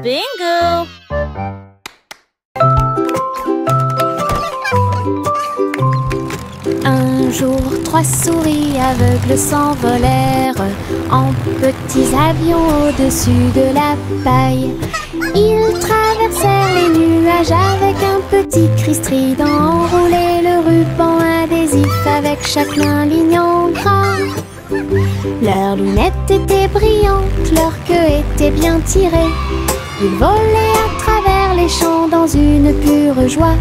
Bingo! Un jour, 3 souris aveugles s'envolèrent en petits avions au-dessus de la paille. Ils traversèrent les nuages avec un petit cri strident, enroulé le ruban adhésif avec chaque main ligne en gras. Leurs lunettes étaient brillantes, leur queue était bien tirée. Ils volaient à travers les champs dans une pure joie.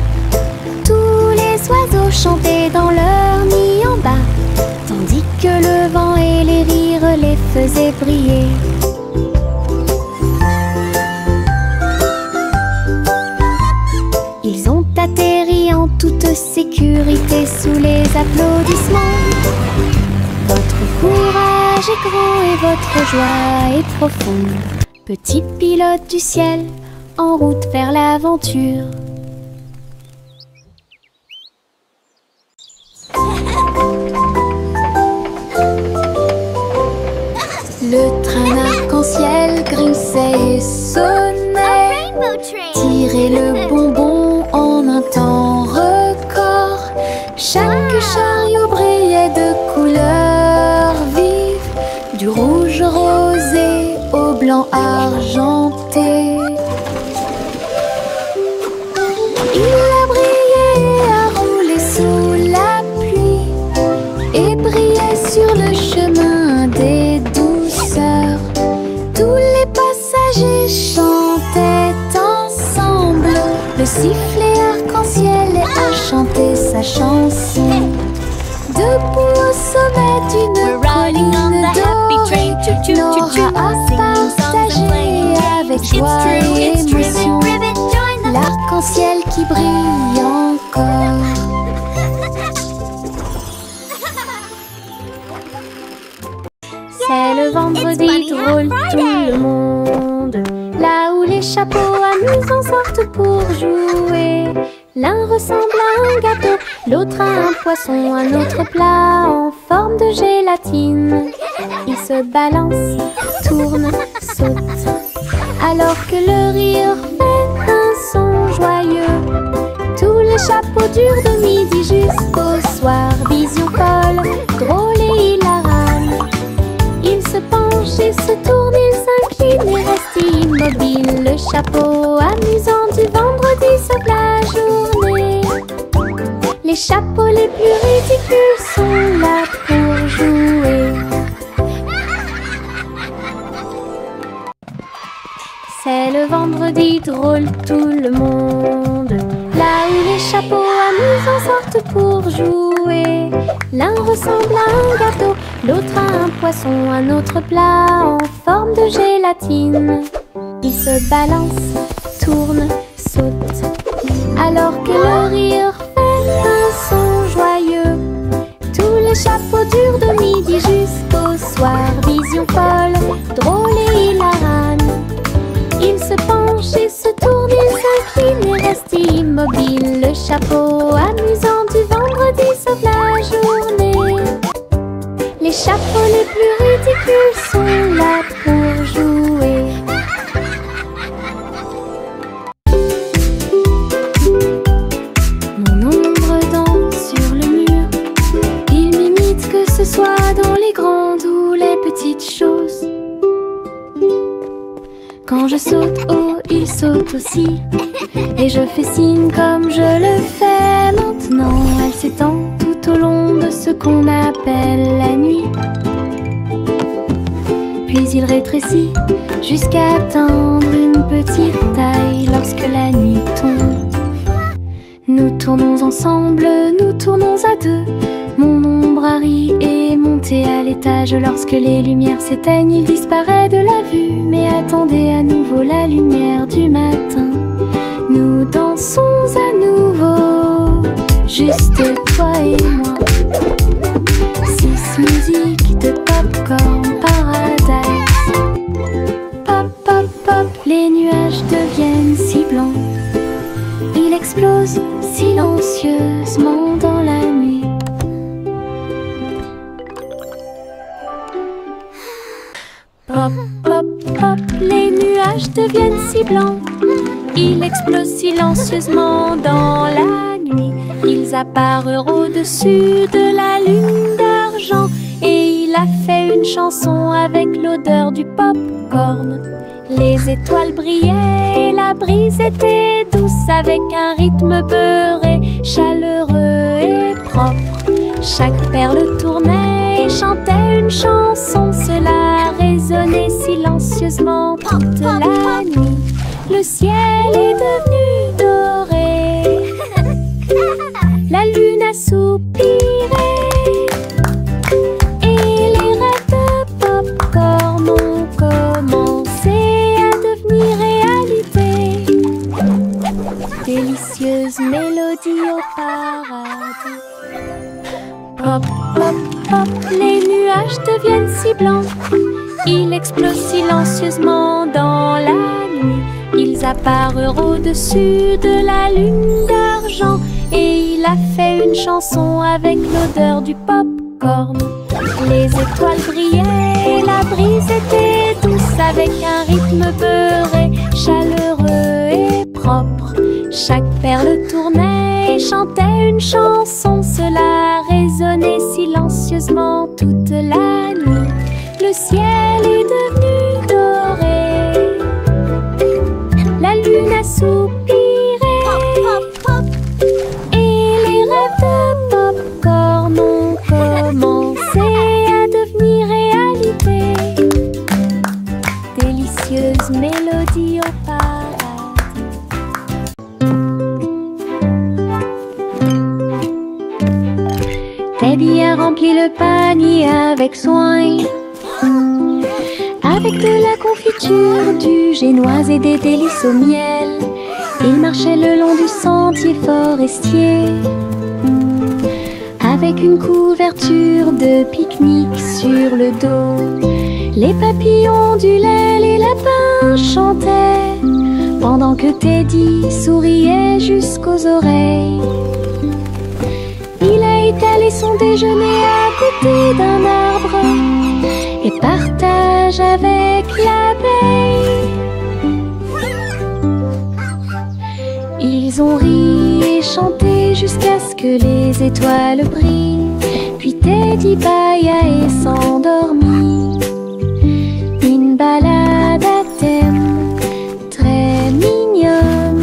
Tous les oiseaux chantaient dans leur nid en bas, tandis que le vent et les rires les faisaient briller. Ils ont atterri en toute sécurité sous les applaudissements. Votre courage est grand et votre joie est profonde. Petits pilotes du ciel, en route vers l'aventure. Le train arc-en-ciel grinçait et sonnait. Tirez le bonbon en un temps record. Chaque chariot brillait de couleurs vives, du rouge rosé au blanc argenté. Il a brillé et a roulé sous la pluie et brillait sur le chemin des douceurs. Tous les passagers chantaient ensemble. Le sifflet arc-en-ciel a chanté sa chanson. Debout au sommet d'une colline dorée, Nora a partagé avec joie et émotion l'arc-en-ciel qui brille encore. C'est le vendredi drôle, tout le monde, là où les chapeaux amusants sortent pour jouer. L'un ressemble à un gâteau, l'autre à un poisson, un autre plat en forme de gélatine. Il se balance, tourne, saute, alors que le rire fait un son joyeux. Tous les chapeaux durent de midi jusqu'au soir. Vision folle, drôle et hilarane. Il se penche et se tourne, il s'incline et reste immobile. Le chapeau amusant du vendredi sauve la journée. Les chapeaux les plus ridicules sont là pour jouer. C'est le vendredi drôle, tout le monde, là où les chapeaux amusants sortent pour jouer. L'un ressemble à un gâteau, l'autre à un poisson, un autre plat en forme de gélatine. Il se balance, tourne, saute, alors que le rire fait un son joyeux. Tous les chapeaux durent de midi jusqu'au soir. Vision folle, drôle et hilarane. Il se penche et se tourne, il s'incline et reste immobile. Le chapeau amusant du vendredi sauve la journée. Les chapeaux les plus ridicules sont là pour jouer. Mon ombre danse sur le mur. Il m'imite que ce soit dans les grandes ou les petites choses. Quand je saute haut, il saute aussi. Et je fais signe comme je le fais maintenant. Elle s'étend tout au long de ce qu'on appelle la nuit. Puis il rétrécit jusqu'à atteindre une petite taille lorsque la nuit tombe. Nous tournons ensemble, nous tournons à deux. Mon ombre Harry est monté à l'étage. Lorsque les lumières s'éteignent, il disparaît de la vue. Mais attendez à nouveau la lumière du matin. Nous dansons à nouveau, juste toi et moi. 6 musiques de Popcorn Paradise. Pop, pop, pop, les nuages deviennent si blancs. Il explose silencieusement dans la nuit. Pop, pop, pop, les nuages deviennent si blancs. Ils explosent silencieusement dans la nuit. Ils apparurent au-dessus de la lune d'argent. Et il a fait une chanson avec l'odeur du pop-corn. Les étoiles brillaient et la brise était douce, avec un rythme beurré, chaleureux et propre. Chaque perle tournait et chantait une chanson. Cela résonnait silencieusement toute la nuit. Le ciel est devenu doré. La lune a soupiré. Et les rêves de pop-corn ont commencé à devenir réalité. Délicieuse mélodie au paradis. Pop, pop, pop, les nuages deviennent si blancs. Ils explosent silencieusement dans la nuit. Ils apparurent au-dessus de la lune d'argent. Et il a fait une chanson avec l'odeur du pop-corn. Les étoiles brillaient et la brise était douce, avec un rythme beurré, chaleureux et propre. Chaque perle tournait et chantait une chanson. Cela résonnait silencieusement toute la nuit. Le ciel est devenu doré. La lune a soupiré. Et les rêves de pop-corn ont commencé à devenir réalité. Délicieuse mélodie au paradis. Teddy a rempli le panier avec soin, avec de la confiture, du génoise et des délices au miel. Il marchait le long du sentier forestier, avec une couverture de pique-nique sur le dos. Les papillons ondulaient, les lapins chantaient, pendant que Teddy souriait jusqu'aux oreilles. Il a étalé son déjeuner à côté d'un arbre et partage avec l'abeille. Ils ont ri et chanté jusqu'à ce que les étoiles brillent. Puis Teddy bâilla et s'endormit. Une balade à thème très mignonne.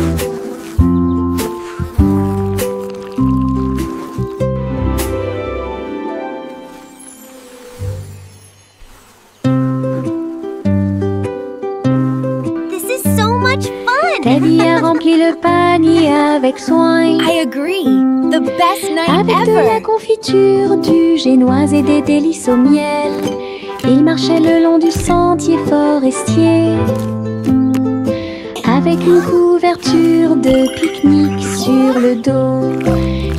Teddy a rempli le panier avec soin. I agree. The best night avec ever. de la confiture, du génoise et des délices au miel. Il marchait le long du sentier forestier, avec une couverture de pique-nique sur le dos.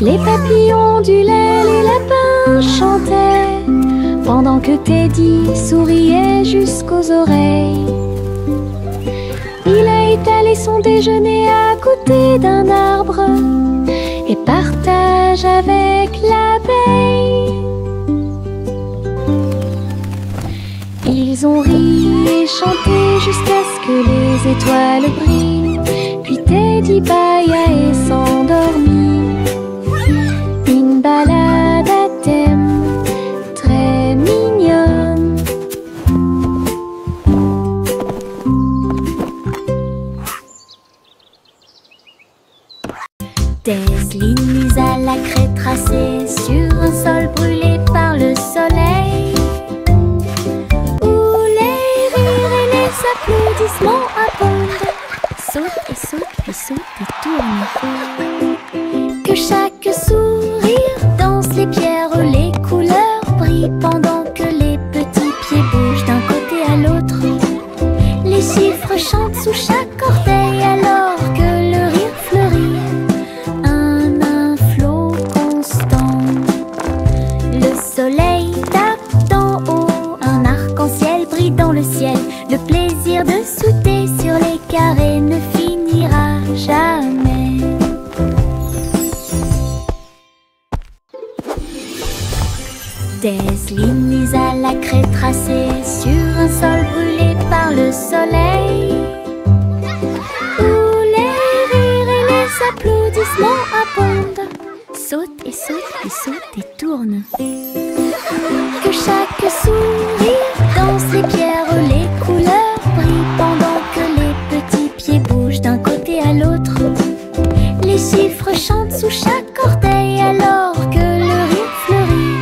Les papillons ondulaient, les lapins chantaient, pendant que Teddy souriait jusqu'aux oreilles. Il a étalé son déjeuner à côté d'un arbre et partage avec l'abeille. Ils ont ri et chanté jusqu'à ce que les étoiles brillent. Puis Teddy bâilla et s'endormit. Une balade à thème très mignonne. Des lignes à la craie tracées sur un sol brûlé par le soleil, où les rires et les applaudissements abondent. Saute et saute, puis saute et tourne. Que chaque sourire danse les pierres, les couleurs brillent pendant que les petits pieds bougent d'un côté à l'autre. Les chiffres chantent sous chaque orteil alors que le rire fleurit. Un flot constant. Le soleil tape d'en haut, un arc-en-ciel brille dans le ciel. Le plaisir de sauter sur les carrés ne finira jamais. Des lignes à la craie tracées sur un sol brûlé vers le soleil, où les rires et les applaudissements abondent. Saute et saute et saute et tourne. Que chaque sourire danse les pierres, les couleurs brillent pendant que les petits pieds bougent d'un côté à l'autre. Les chiffres chantent sous chaque orteil alors que le rire fleurit.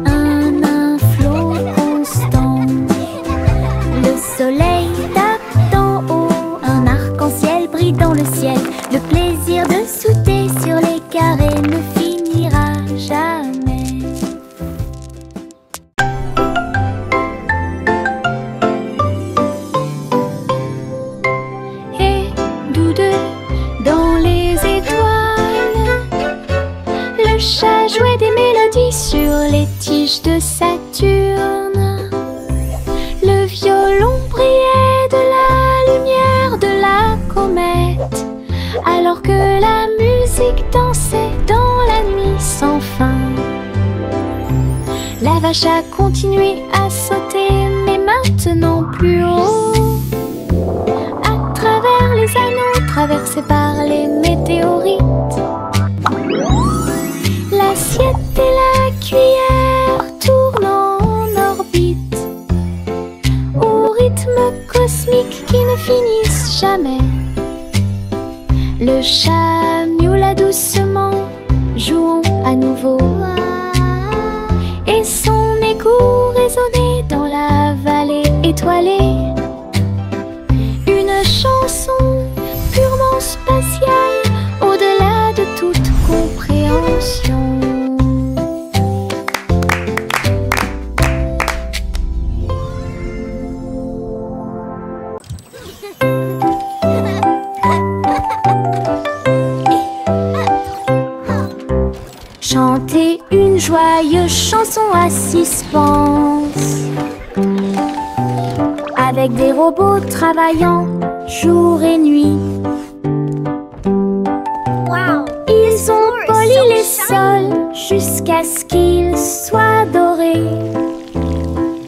Un flot constant. Le soleil tape d'en haut, un arc-en-ciel brille dans le ciel. Le plaisir de sauter sur les carrés ne finira jamais. Et nous deux, dans les étoiles, le chat jouait des mélodies sur les tiges de Saturne. Le violon brillait de la lumière de la comète, alors que la musique dansait dans la nuit sans fin. La vache a continué à sauter, mais maintenant plus haut. À travers les anneaux traversés par les météorites, l'assiette et la cuillère tournent en orbite, au rythme cosmique qui ne finissent jamais. Le chat miaula doucement, jouons à nouveau. Et son écho résonnait dans la vallée étoilée. Une chanson purement spatiale, au-delà de toute compréhension. Chanter une joyeuse chanson à suspense, avec des robots travaillant jour et nuit. Ils ont poli les sols jusqu'à ce qu'ils soient dorés.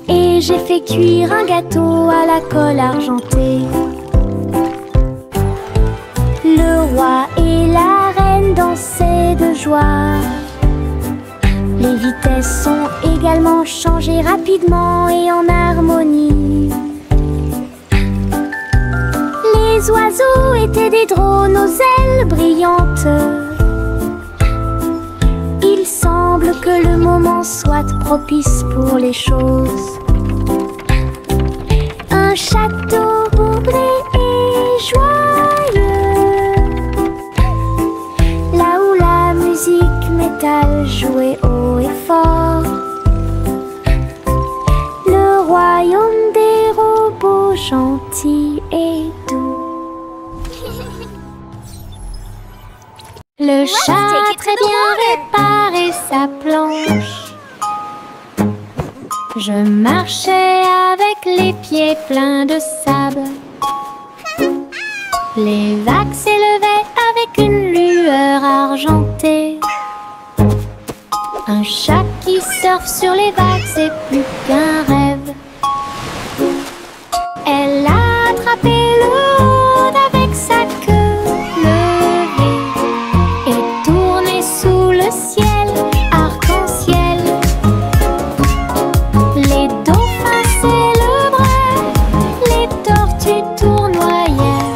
Et j'ai fait cuire un gâteau à la colle argentée. Le roi et la reine dansaient de joie. Les vitesses sont également changées rapidement et en harmonie. Les oiseaux étaient des drones aux ailes brillantes. Il semble que le moment soit propice pour les choses. Un château bourré et joyeux, là où la musique métal jouait haut et fort. Le royaume des robots gentils et doux. Le chat a très bien réparé sa planche. Je marchais avec les pieds pleins de sable. Les vagues s'élevaient avec une lueur argentée. Un chat qui surfe sur les vagues, c'est plus qu'un rêve. Elle a attrapé le rôde avec sa queue levée et tourné sous le ciel arc-en-ciel. Les dauphins célébraient, les tortues tournoyaient,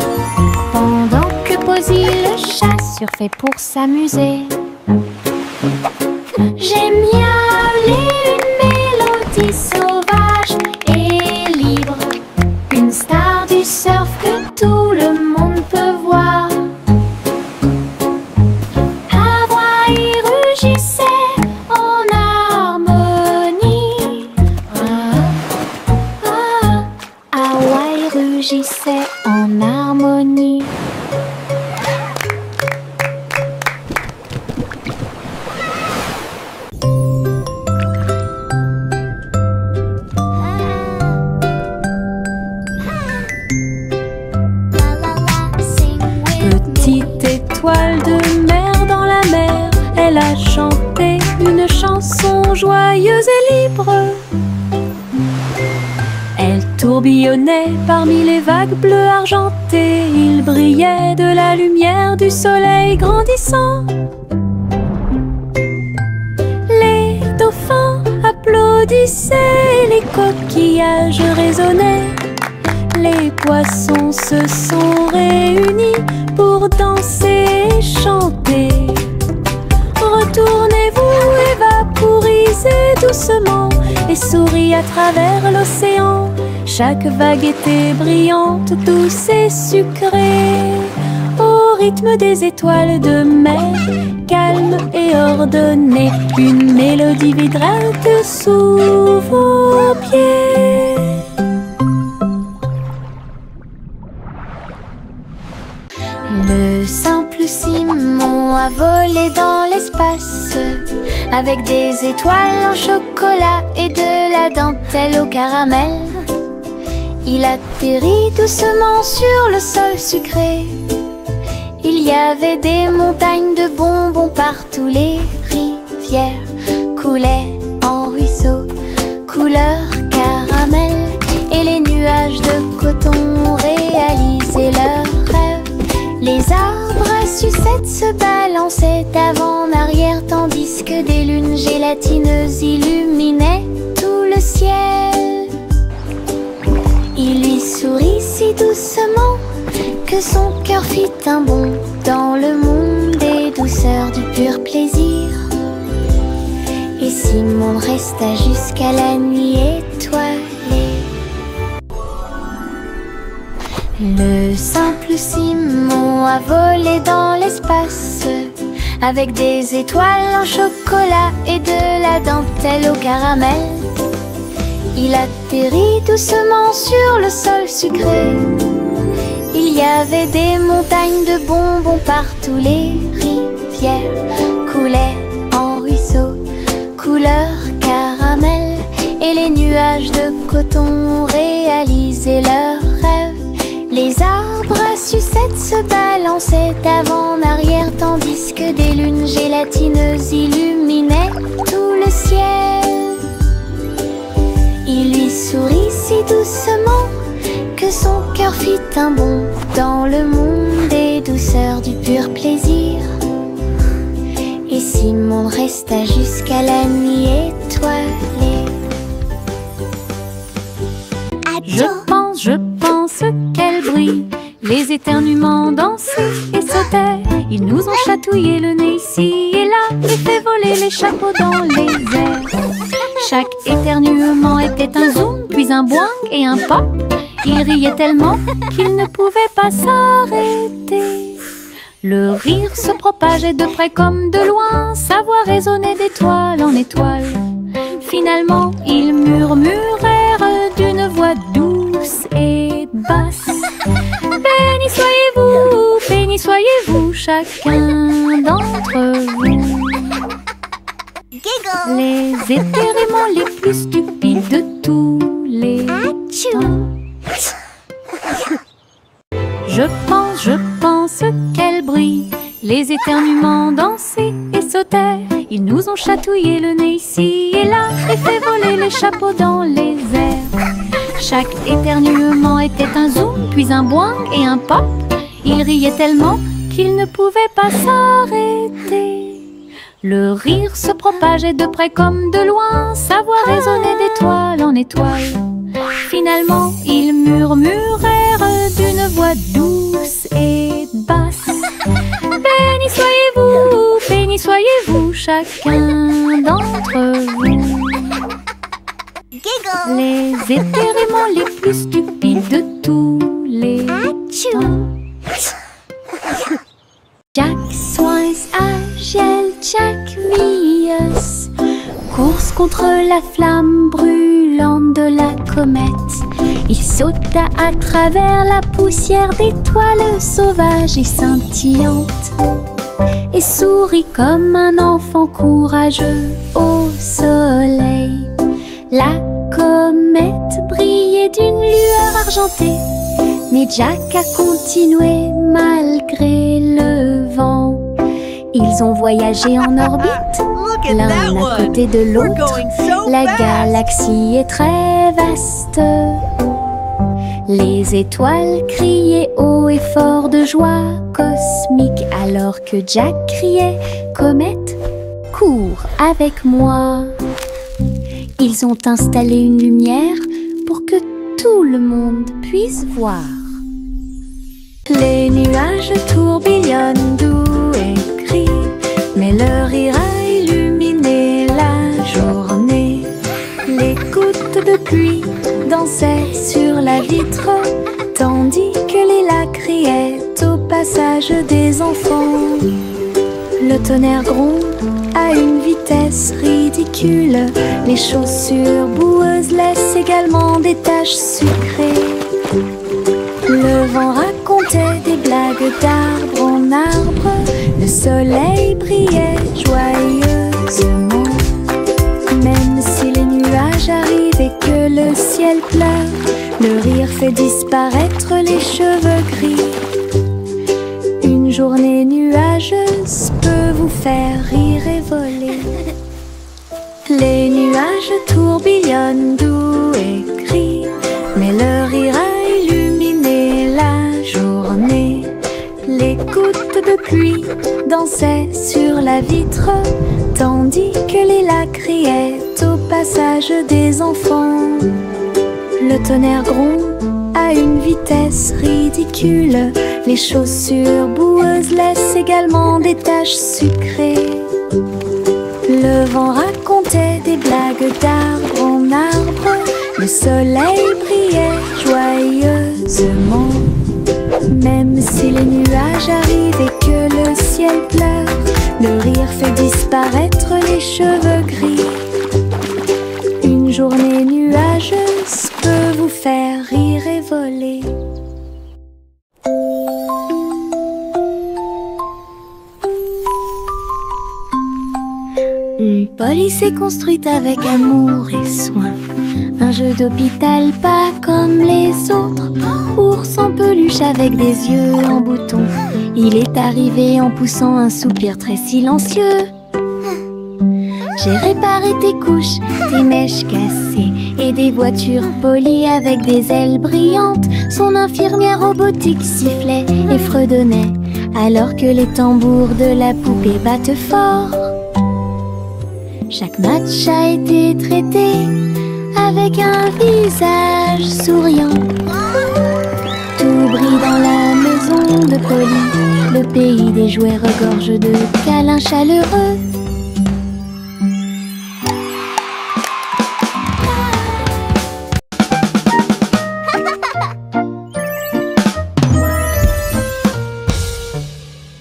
pendant que Posy le chat surfait pour s'amuser. J'ai miaulé une mélodie sauvage et libre, une star du surf que tout le monde peut voir. Hawaï rugissait en harmonie. Hawaï rugissait en harmonie. Petite étoile de mer dans la mer, elle a chanté une chanson joyeuse et libre. Elle tourne tourbillonnait parmi les vagues bleues argentées. Il brillait de la lumière du soleil grandissant. Les dauphins applaudissaient, les coquillages résonnaient. Les poissons se sont réunis pour danser et chanter. Retournez-vous et vaporisez doucement et souris à travers l'océan. Chaque vague était brillante, douce et sucrée, au rythme des étoiles de mer, calme et ordonnée. Une mélodie vibrante sous vos pieds. Le simple Simon a volé dans l'espace avec des étoiles en chocolat et de la dentelle au caramel. Il atterrit doucement sur le sol sucré. Il y avait des montagnes de bonbons partout. Les rivières coulaient en ruisseaux couleur caramel. Et les nuages de coton réalisaient leurs rêves. Les arbres à sucettes se balançaient avant en arrière, tandis que des lunes gélatineuses illuminaient tout le ciel. Il lui sourit si doucement que son cœur fit un bond dans le monde des douceurs du pur plaisir. Et Simon resta jusqu'à la nuit étoilée. Le simple Simon a volé dans l'espace avec des étoiles en chocolat et de la dentelle au caramel. Il atterrit doucement sur le sol sucré. Il y avait des montagnes de bonbons partout. Les rivières coulaient en ruisseaux couleur caramel. Et les nuages de coton réalisaient leurs rêves. Les arbres à sucettes se balançaient avant en arrière, tandis que des lunes gélatineuses illuminaient tout le ciel. Il lui sourit si doucement que son cœur fit un bond dans le monde des douceurs du pur plaisir. Et Simon resta jusqu'à la nuit étoilée. Je pense qu'elle brille. Les éternuements dansaient et sautaient. Ils nous ont chatouillé le nez ici et là et fait voler les chapeaux dans les airs. Chaque éternuement était un zoom, puis un boing et un pop. Ils riaient tellement qu'ils ne pouvaient pas s'arrêter. Le rire se propageait de près comme de loin, sa voix résonnait d'étoile en étoile. Finalement, ils murmurèrent d'une voix douce et basse. Béni soyez-vous, chacun d'entre vous. Les éternuements les plus stupides de tous les temps. Je pense qu'elle brille. Les éternuements dansaient et sautaient. Ils nous ont chatouillé le nez ici et là et fait voler les chapeaux dans les airs. Chaque éternuement était un zoom, puis un boing et un pop. Ils riaient tellement qu'ils ne pouvaient pas s'arrêter. Le rire se propageait de près comme de loin, sa voix résonnait d'étoile en étoile. Finalement, ils murmurèrent d'une voix douce et basse. Béni soyez-vous, chacun d'entre vous. Les éternuements les plus stupides de tous les temps. Jack Swines, Agile, Jack Mius. Course contre la flamme brûlante de la comète. Il sauta à travers la poussière d'étoiles sauvages et scintillantes et sourit comme un enfant courageux au soleil. La comète brillait d'une lueur argentée, mais Jack a continué malgré le vent. Ils ont voyagé en orbite, l'un à côté de l'autre. La galaxie est très vaste. Les étoiles criaient haut et fort de joie cosmique, alors que Jack criait « Comète, cours avec moi !» Ils ont installé une lumière pour que tout le monde puisse voir. Les nuages tourbillonnent doux et gris, mais leur rire a illuminé la journée. Les gouttes de pluie dansaient sur la vitre, tandis que les lacs criaient au passage des enfants. Le tonnerre gronde à une vitesse ridicule. Les chaussures boueuses laissent également des taches sucrées. Le vent racontait des blagues d'arbre en arbre. Le soleil brillait joyeusement. Même si les nuages arrivent et que le ciel pleure, le rire fait disparaître les cheveux gris. Une journée nuageuse peut vous faire rire et voler. Les nuages tourbillonnent doux et gris, mais leur rire a illuminé la journée. Les gouttes de pluie dansaient sur la vitre, tandis que les lacs criaient au passage des enfants. Le tonnerre gronde à une vitesse ridicule. Les chaussures boueuses laissent également des taches sucrées. Le vent racontait des blagues d'arbre en arbre. Le soleil brillait joyeusement. Même si les nuages arrivent et que le ciel pleure, le rire fait disparaître les cheveux gris. Une journée nuageuse peut vous faire rire et voler. Une police est construite avec amour et soin. Un jeu d'hôpital pas comme les autres. Ours en peluche avec des yeux en bouton. Il est arrivé en poussant un soupir très silencieux. J'ai réparé tes couches, tes mèches cassées et des voitures polies avec des ailes brillantes. Son infirmière robotique sifflait et fredonnait alors que les tambours de la poupée battent fort. Chaque match a été traité avec un visage souriant. Tout brille dans la maison de Polly. Le pays des jouets regorge de câlins chaleureux.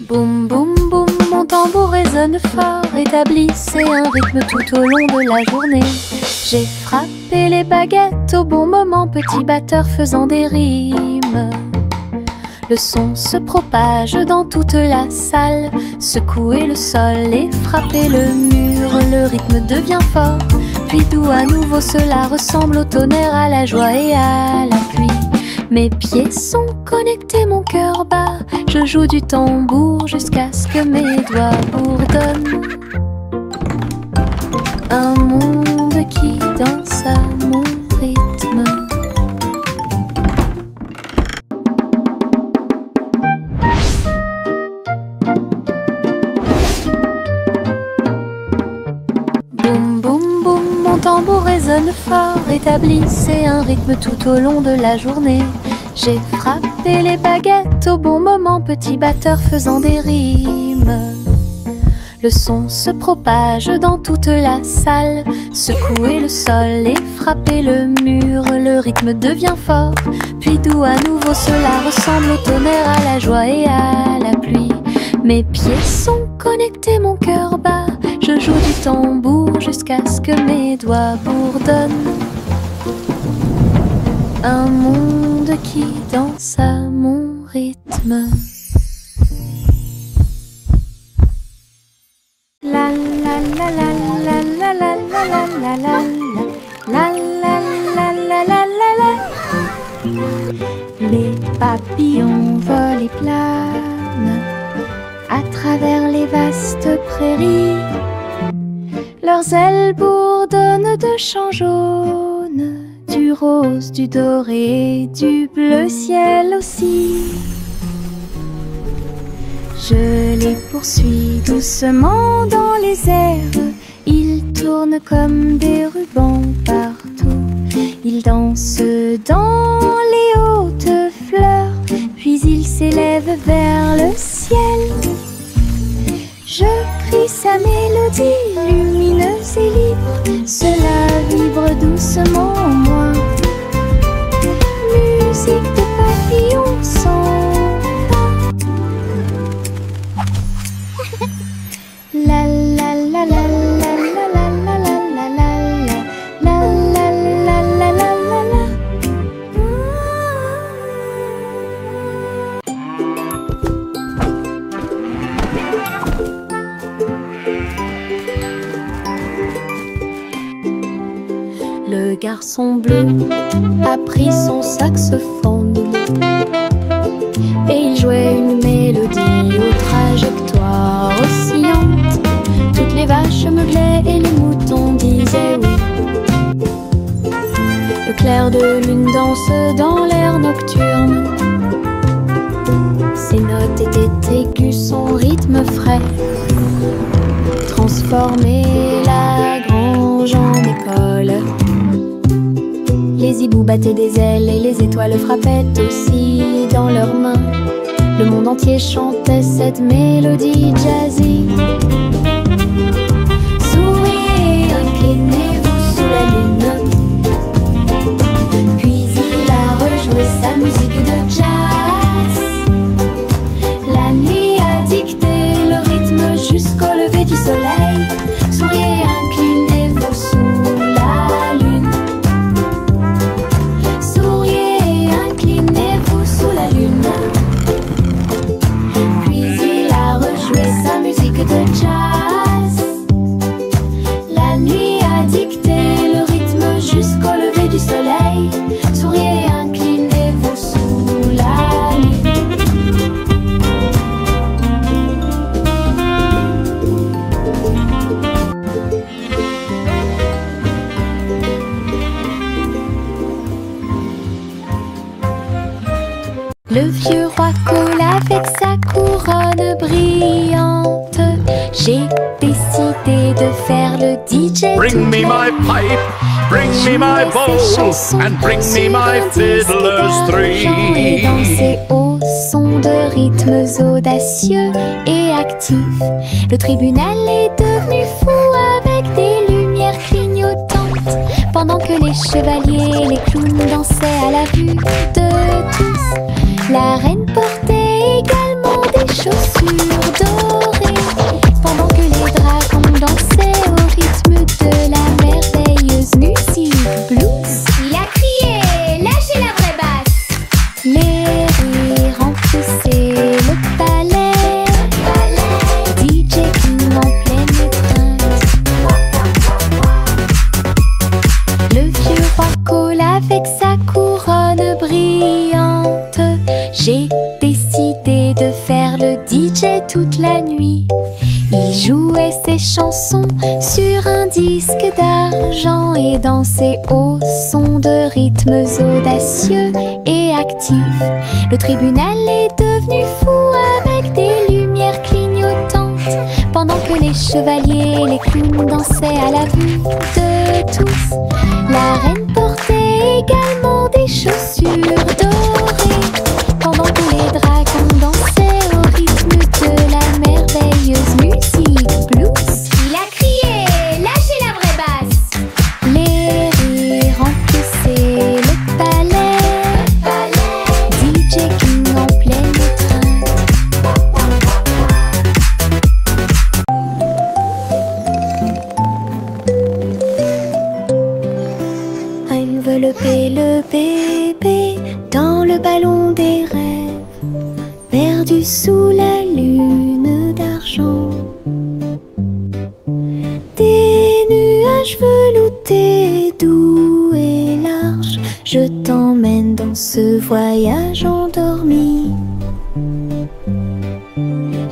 Boum boum boum, mon tambour résonne fort. Établissez un rythme tout au long de la journée. J'ai frappé les baguettes au bon moment, petit batteur faisant des rimes. Le son se propage dans toute la salle. Secouez le sol et frappez le mur. Le rythme devient fort, puis doux à nouveau. Cela ressemble au tonnerre, à la joie et à la pluie. Mes pieds sont connectés, mon cœur bat. Je joue du tambour jusqu'à ce que mes doigts bourdonnent. Un monde qui danse à mon rythme. Boum boum boum, mon tambour résonne fort. Établissez un rythme tout au long de la journée. J'ai frappé les baguettes au bon moment, petit batteur faisant des rimes. Le son se propage dans toute la salle. Secouez le sol et frappez le mur. Le rythme devient fort, puis doux à nouveau. Cela ressemble au tonnerre, à la joie et à la pluie. Mes pieds sont connectés, mon cœur bat. Je joue du tambour jusqu'à ce que mes doigts bourdonnent. Un monde qui danse à mon rythme. La la la la la la la la la la la la la la la la. Les papillons volent et planent à travers les vastes prairies. Leurs ailes bourdonnent de chants jaunes, du rose, du doré, du bleu ciel aussi. Je les poursuis doucement dans les airs. Ils tournent comme des rubans partout. Ils dansent dans les hautes fleurs, puis ils s'élèvent vers le ciel. Je crie sa mélodie lumineuse et libre. Cela vibre doucement en moi. Musique de papillons sans pas. La la la la la la la la la la la la la la la la la. Le garçon bleu a pris son saxophone et il jouait une mélodie aux trajectoires oscillantes. Toutes les vaches meuglaient et les moutons disaient oui. Le clair de lune danse dans l'air nocturne. Ses notes étaient aiguës, son rythme frais transformait la grange en école. Les hiboux battaient des ailes et les étoiles frappaient aussi dans leurs mains. Le monde entier chantait cette mélodie jazzy. Souriez, inclinez-vous sous la lune. Puis il a rejoué sa musique de jazz. La nuit a dicté le rythme jusqu'au lever du soleil. Souriez, inclinez-vous sous la lune. Souriez, inclinez-vous sous la lune. Puis il a rejoué sa musique de jazz. La nuit a dicté le rythme jusqu'au lever du soleil. Souriez, inclinez-vous sous la lune. Le vieux roi coule avec sa couronne brillante. J'ai décidé de faire le DJ. Bring me my pipe, bring me my bowl, and bring me my fiddlers three. Et danser au son de rythmes audacieux et actifs. Le tribunal est devenu fou avec des lumières clignotantes, pendant que les chevaliers et les clowns dansaient à la vue de tous. La reine portait également des chaussures dorées, pendant que les dragons dansaient au rythme de la merveilleuse musique blues. Il a crié, lâchez la vraie basse. Les rires remplissaient le palais. DJ King en pleine étreinte. Le vieux roi coule avec sa couronne brillante. J'ai décidé de faire le DJ toute la nuit. Il jouait ses chansons sur un disque d'argent et dansait au son de rythmes audacieux et actifs. Le tribunal est devenu fou avec des lumières clignotantes, pendant que les chevaliers et les clowns dansaient à la vue de tous. La reine portait également des chaussures dorées, pendant que les dragons dansaient au rythme de la merveilleuse musique blues. Il a crié, lâchez la vraie basse. Les rires remplissaient le palais. DJ King en pleine étreinte. Envelopper le bébé dans le ballon des rêves, perdu sous la lune d'argent. Des nuages veloutés, doux et larges, je t'emmène dans ce voyage endormi.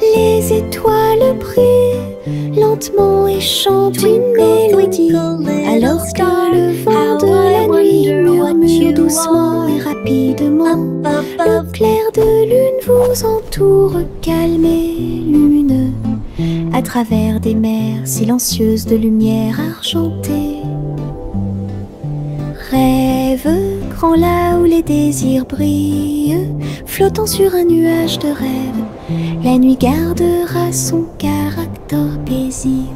Les étoiles brillent lentement et chantent une mélodie, alors que le vent de la nuit murmure. respire doucement et rapidement. Le clair de lune vous entoure, calme et lumineux, à travers des mers silencieuses de lumière argentée. Rêve grand là où les désirs brillent, flottant sur un nuage de rêve, la nuit gardera son caractère paisible.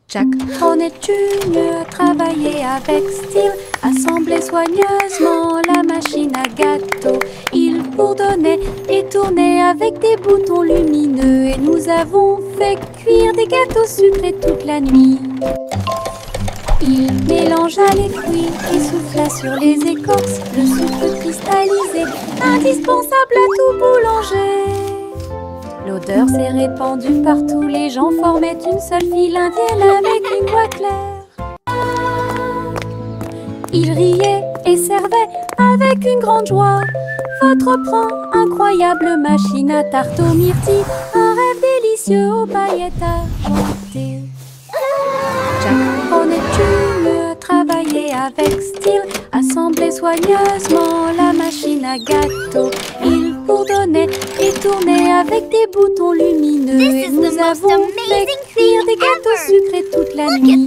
Jack Hornet Jr. travaillait avec style, assemblait soigneusement la machine à gâteau. Il bourdonnait et tournait avec des boutons lumineux, et nous avons fait cuire des gâteaux sucrés toute la nuit. Il mélangea les fruits et souffla sur les écorces le sucre cristallisé, indispensable à tout boulanger. L'odeur s'est répandue partout, les gens formaient une seule file indienne avec une voix claire. Il riait et servait avec une grande joie. Votre pain, incroyable machine à tarte aux myrtilles, un rêve délicieux aux paillettes argentées. Jack Hornet Jr. travaillait avec style, assemblait soigneusement la machine à gâteau. Il bourdonnait et tournait avec des boutons lumineux, et nous avons fait cuire des gâteaux sucrés toute la nuit.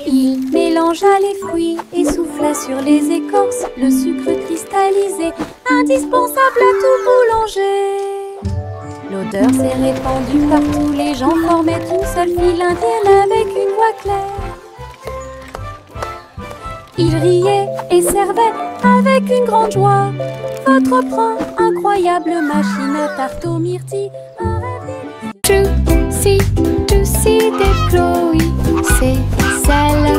Il mélangea les fruits et souffla sur les écorces le sucre cristallisé, indispensable à tout boulanger. L'odeur s'est répandue partout, les gens formaient une seule file indienne avec une voix claire. Il riait et servait avec une grande joie. Votre pain, incroyable machine à tarte aux myrtilles, un rêve délicieux. Juicy des Chloé, c'est celle.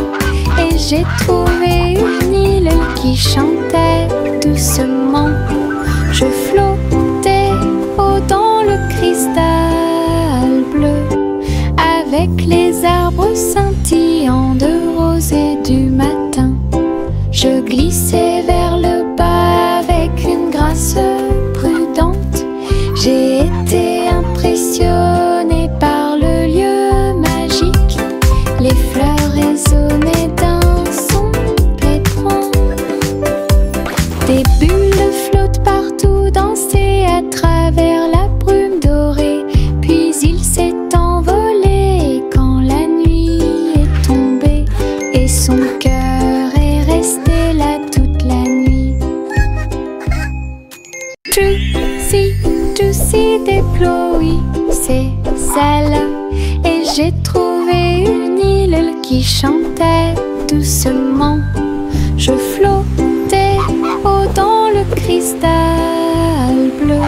Et j'ai trouvé une île qui chantait doucement. Je flottais dans le cristal bleu, avec les arbres scintillants de rosée du matin. Je glissais vers le bas avec une grâce prudente. J'ai été impressionnée par le lieu magique. Les fleurs résonnaient d'un son pétrant. Des bulles flottent partout, dansaient à travers la brume dorée. Puis il s'est envolé quand la nuit est tombée, et son cœur est resté là toute la nuit. Juicy des Chloé, c'est celle. Et j'ai trouvé une île qui chantait doucement. Je flottais dans le cristal bleu,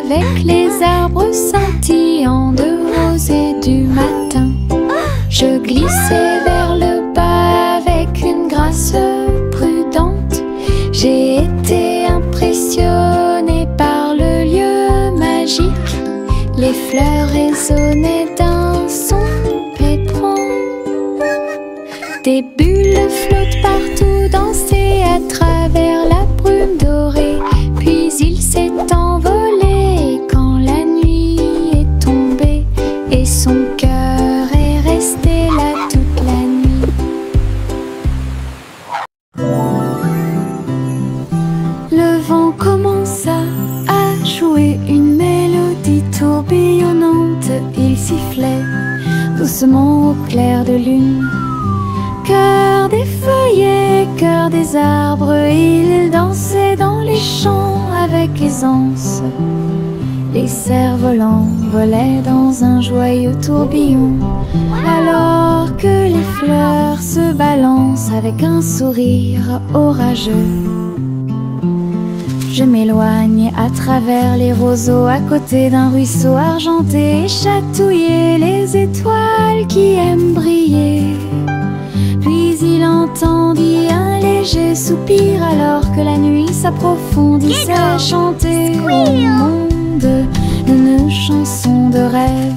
avec les arbres scintillants de rosée du matin. Je glissais vers le bas avec une grâce prudente. J'ai été impressionnée par le lieu magique. Les fleurs résonnaient d'un son pétrant. Des bulles flottent partout, dansaient à travers la brume dorée. Puis il s'est envolé quand la nuit est tombée, et son cœur est resté là toute la nuit. Le vent commença à jouer une mélodie tourbillonnante. Il sifflait doucement au clair de lune. Cœur des feuillets, cœur des arbres, il dansait dans les champs avec aisance. Les cerfs-volants volaient dans un joyeux tourbillon, alors que les fleurs se balancent avec un sourire orageux. Je m'éloigne à travers les roseaux, à côté d'un ruisseau argenté, et chatouiller les étoiles qui aiment briller. Puis il entendit un léger soupir, alors que la nuit s'approfondissait à chanter au monde une chanson de rêve.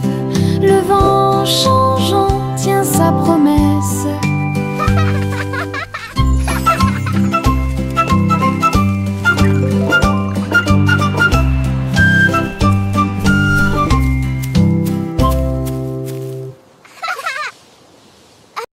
Le vent chante